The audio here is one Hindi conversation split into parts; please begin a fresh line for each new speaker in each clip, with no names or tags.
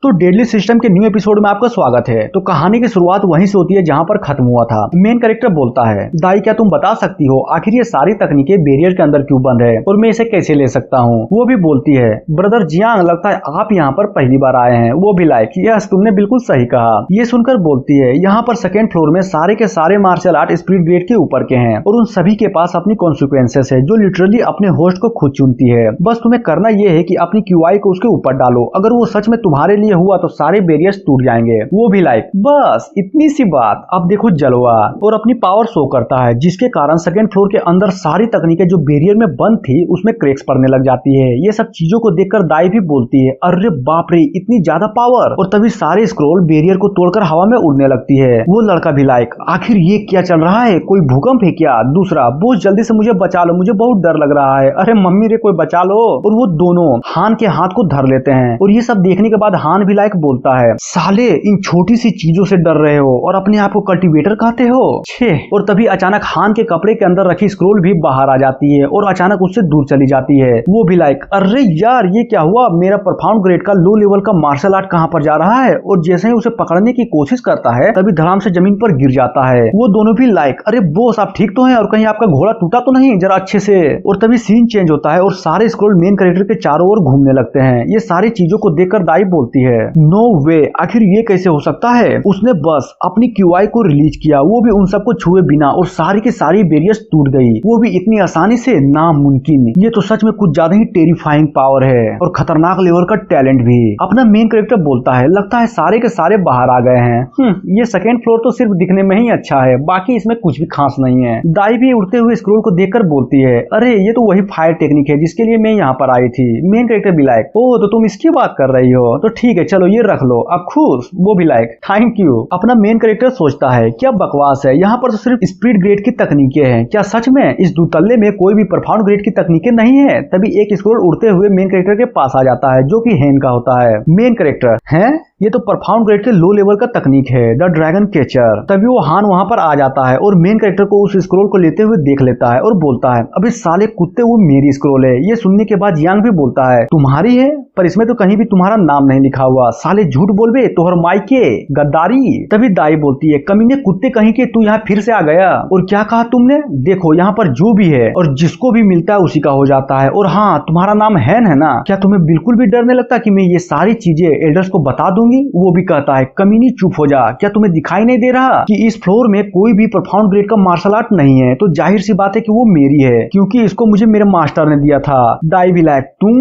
तो डेडली सिस्टम के न्यू एपिसोड में आपका स्वागत है। तो कहानी की शुरुआत वहीं से होती है जहां पर खत्म हुआ था। मेन कैरेक्टर बोलता है, दाई क्या तुम बता सकती हो आखिर ये सारी तकनीकें बैरियर के अंदर क्यों बंद है और मैं इसे कैसे ले सकता हूँ। वो भी बोलती है, ब्रदर जियांग लगता है आप यहाँ पर पहली बार आए हैं। वो भी लाइक यस तुमने बिल्कुल सही कहा। ये सुनकर बोलती है, यहाँ पर सेकेंड फ्लोर में सारे के सारे मार्शल आर्ट स्पिरिट ग्रेड के ऊपर के हैं और उन सभी के पास अपनी कॉन्सिक्वेंसेस है जो लिटरली अपने होस्ट को खुद चुनती है। बस तुम्हें करना ये है कि अपनी क्यूआई को उसके ऊपर डालो। अगर वो सच में तुम्हारे लिए हुआ तो सारे बैरियर्स टूट जाएंगे। वो भी लाइक बस इतनी सी बात। अब देखो जलवा और अपनी पावर शो करता है जिसके कारण सेकंड फ्लोर के अंदर सारी तकनीकें जो बैरियर में बंद थी उसमें क्रैक्स पड़ने लग जाती है। ये सब चीजों को देखकर दाई भी बोलती है, अरे बाप रे इतनी ज्यादा पावर। और तभी सारे स्क्रोल बैरियर को तोड़कर हवा में उड़ने लगती है। वो लड़का भी लाइक आखिर ये क्या चल रहा है, कोई भूकंप है क्या। दूसरा बोस जल्दी से मुझे बचा लो, मुझे बहुत डर लग रहा है। अरे मम्मी रे कोई बचा लो। और वो दोनों हान के हाथ को धर लेते हैं और ये सब देखने के बाद हान भी लाइक बोलता है, साले इन छोटी सी चीजों से डर रहे हो और अपने आप को कल्टीवेटर कहते हो छे। और तभी अचानक हान के कपड़े के अंदर रखी स्क्रोल भी बाहर आ जाती है और अचानक उससे दूर चली जाती है। वो भी लाइक अरे यार ये क्या हुआ, मेरा परफॉर्म ग्रेड का लो लेवल का मार्शल आर्ट कहां पर जा रहा है। और जैसे ही उसे पकड़ने की कोशिश करता है तभी धड़ाम से जमीन पर गिर जाता है। वो दोनों भी लाइक अरे बॉस आप ठीक तो हैं और कहीं आपका घोड़ा टूटा तो नहीं, जरा अच्छे से। और तभी सीन चेंज होता है और सारे स्क्रोल मेन कैरेक्टर के चारों ओर घूमने लगते हैं। ये सारी चीजों को देखकर दाई बोलती है, नो वे आखिर ये कैसे हो सकता है। उसने बस अपनी क्यूआई को रिलीज किया, वो भी उन सबको छुए बिना, और सारी की सारी बैरियर्स टूट गई, वो भी इतनी आसानी से, नामुमकिन। ये तो सच में कुछ ज्यादा ही टेरिफाइंग पावर है और खतरनाक लेवल का टैलेंट भी। अपना मेन कैरेक्टर बोलता है, लगता है सारे के सारे बाहर आ गए हैं। ये सेकेंड फ्लोर तो सिर्फ दिखने में ही अच्छा है, बाकी इसमें कुछ भी खास नहीं है। दाई भी उड़ते हुए स्क्रोल को देखकर बोलती है, अरे ये तो वही फायर टेक्निक है जिसके लिए मैं यहाँ पर आई थी। मेन कैरेक्टर भी लाइक ओ तो तुम इसकी बात कर रही हो, तो ठीक है चलो ये रख लो, अब खुश। वो भी लाइक थैंक यू। अपना मेन कैरेक्टर सोचता है, क्या बकवास है, यहाँ पर तो सिर्फ स्पीड ग्रेड की तकनीकें हैं, क्या सच में इस दुतल्ले में कोई भी परफॉर्म ग्रेड की तकनीकें नहीं है। तभी एक स्क्रोल उड़ते हुए मेन कैरेक्टर के पास आ जाता है जो कि हेन का होता है। मेन कैरेक्टर है ये तो परफॉर्म ग्रेड के लो लेवल का तकनीक है, द ड्रैगन कैचर। तभी वो हान वहां पर आ जाता है और मेन कैरेक्टर को उस स्क्रोल को लेते हुए देख लेता है और बोलता है, अबे साले कुत्ते वो मेरी स्क्रोल है। ये सुनने के बाद यांग भी बोलता है, तुम्हारी है पर इसमें तो कहीं भी तुम्हारा नाम नहीं लिखा हुआ, साले झूठ बोलबे तोहर मायके गद्दारी। तभी दाई बोलती है, कमीने कुत्ते कहीं के तू यहाँ फिर से आ गया और क्या कहा तुमने। देखो यहाँ पर जो भी है और जिसको भी मिलता है उसी का हो जाता है। और हाँ तुम्हारा नाम हैन है ना, क्या तुम्हें बिल्कुल भी डर नहीं लगता कि मैं ये सारी चीजें एल्डर्स को बता दूंगी। वो भी कहता है, कमीनी चुप हो जा, क्या तुम्हें दिखाई नहीं दे रहा कि इस फ्लोर में कोई भी परफॉर्म ग्रेड का मार्शल आर्ट नहीं है, तो जाहिर सी बात है कि वो मेरी है क्योंकि इसको मुझे मेरे मास्टर ने दिया था। दाई भी लाइक तुम।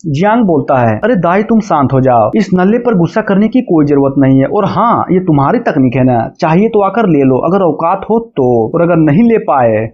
जियांग बोलता है, अरे दाई तुम शांत हो जाओ, इस नल्ले पर गुस्सा करने की कोई जरूरत नहीं है। और हाँ ये तुम्हारी तकनीक है ना, चाहिए तो आकर ले लो अगर औकात हो तो, और अगर नहीं ले पाए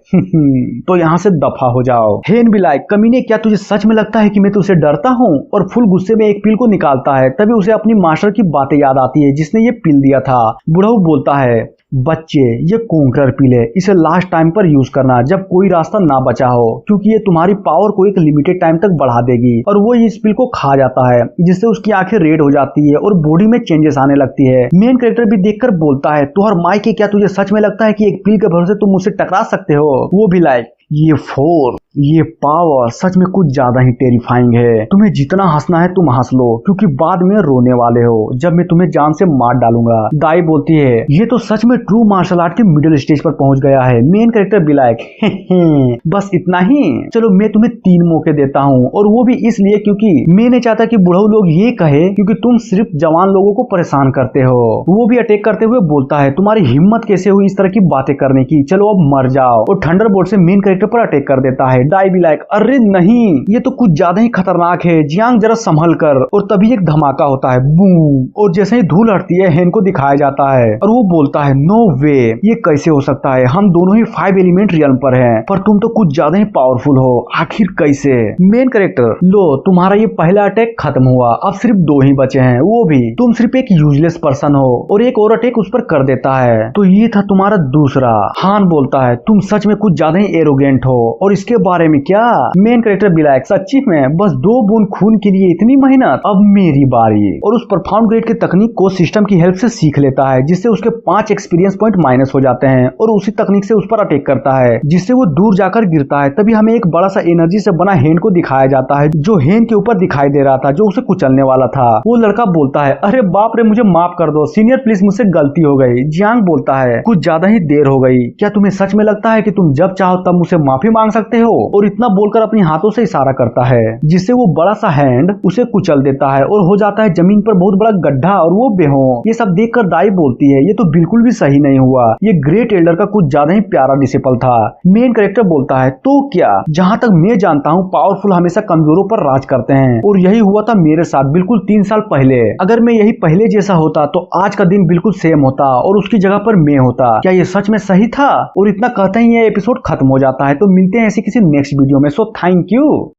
तो यहाँ से दफा हो जाओ। हेन भी लाइक कमीने क्या तुझे सच में लगता है कि मैं तुझसे डरता हूँ। और फुल गुस्से में एक पिल को निकालता है। तभी उसे अपनी मास्टर की बातें याद आती है जिसने ये पिल दिया था। बुढ़ऊ बोलता है, बच्चे ये कोंकरर पिल है, इसे लास्ट टाइम पर यूज करना जब कोई रास्ता ना बचा हो, क्योंकि ये तुम्हारी पावर को एक लिमिटेड टाइम तक बढ़ा देगी। और वो इस पिल को खा जाता है जिससे उसकी आंखें रेड हो जाती है और बॉडी में चेंजेस आने लगती है। मेन कैरेक्टर भी देखकर बोलता है, तुहर माई के क्या तुझे सच में लगता है कि एक पिल के भरोसे तुम मुझसे टकरा सकते हो। वो भी लाइक ये फोर्स, ये पावर सच में कुछ ज्यादा ही टेरिफाइंग है। तुम्हें जितना हंसना है तुम हंस लो क्योंकि बाद में रोने वाले हो जब मैं तुम्हें जान से मार डालूंगा। दाई बोलती है, ये तो सच में ट्रू मार्शल आर्ट के मिडिल स्टेज पर पहुंच गया है। मेन कैरेक्टर भी लाइक बस इतना ही, चलो मैं तुम्हें 3 मौके देता हूँ, और वो भी इसलिए क्योंकि मैं नहीं चाहता कि बुढ़ऊ लोग ये कहे क्योंकि तुम सिर्फ जवान लोगों को परेशान करते हो। वो भी अटैक करते हुए बोलता है, तुम्हारी हिम्मत कैसे हुई इस तरह की बातें करने की, चलो अब मर जाओ। और थंडरबोल्ट से मेन कैरेक्टर पर अटैक कर देता है। दाई भी लाइक अरे नहीं ये तो कुछ ज्यादा ही खतरनाक है, जियांग जरा संभल कर। और तभी एक धमाका होता है, बूम, और जैसे ही धूल हटती है हेन को दिखाया जाता है और वो बोलता है, नो वे ये कैसे हो सकता है, हम दोनों ही 5 एलिमेंट रियल्म पर हैं पर तुम तो कुछ ज्यादा ही पावरफुल हो, आखिर कैसे। मेन कैरेक्टर, लो तुम्हारा ये पहला अटैक खत्म हुआ, अब सिर्फ 2 ही बचे हैं, वो भी तुम सिर्फ एक यूजलेस पर्सन हो और एक और अटैक उस पर कर देता है, तो ये था तुम्हारा दूसरा। हान बोलता है, तुम सच में कुछ ज्यादा ही एरोगेंट हो और इसके बारे में क्या? मेन कैरेक्टर विलायक, सच्ची में बस 2 बूंद खून के लिए इतनी मेहनत, अब मेरी बारी। और उस परफॉर्म ग्रेड की तकनीक को सिस्टम की हेल्प से सीख लेता है, जिससे उसके 5 एक्सपीरियंस पॉइंट माइनस हो जाते हैं और उसी तकनीक से उस पर अटैक करता है, जिससे वो दूर जाकर गिरता है। तभी हमें एक बड़ा सा एनर्जी से बना हैंड को दिखाया जाता है, जो हैंड के ऊपर दिखाई दे रहा था, जो उसे कुचलने वाला था। वो लड़का बोलता है, अरे बाप रे, मुझे माफ कर दो सीनियर, प्लीज मुझसे गलती हो गई। जियांग बोलता है, कुछ ज्यादा ही देर हो गई, क्या तुम्हें सच में लगता है कि तुम जब चाहो तब मुझसे माफी मांग सकते हो? और इतना बोलकर अपने हाथों से इशारा करता है, जिससे वो बड़ा सा हैंड उसे कुचल देता है और हो जाता है जमीन पर बहुत बड़ा गड्ढा और वो बेहोश। ये सब देखकर दाई बोलती है, ये तो बिल्कुल भी सही नहीं हुआ, ये ग्रेट एल्डर का कुछ ज्यादा ही प्यारा डिसिपल था। मेन कैरेक्टर बोलता है, तो क्या? जहां तक मैं जानता हूँ पावरफुल हमेशा कमजोरों पर राज करते हैं, और यही हुआ था मेरे साथ बिल्कुल 3 साल पहले। अगर मैं यही पहले जैसा होता तो आज का दिन बिल्कुल सेम होता और उसकी जगह पर मैं होता। क्या ये सच में सही था? और इतना कहते ही ये एपिसोड खत्म हो जाता है। तो मिलते हैं ऐसी किसी नेक्स्ट वीडियो में। So thank you.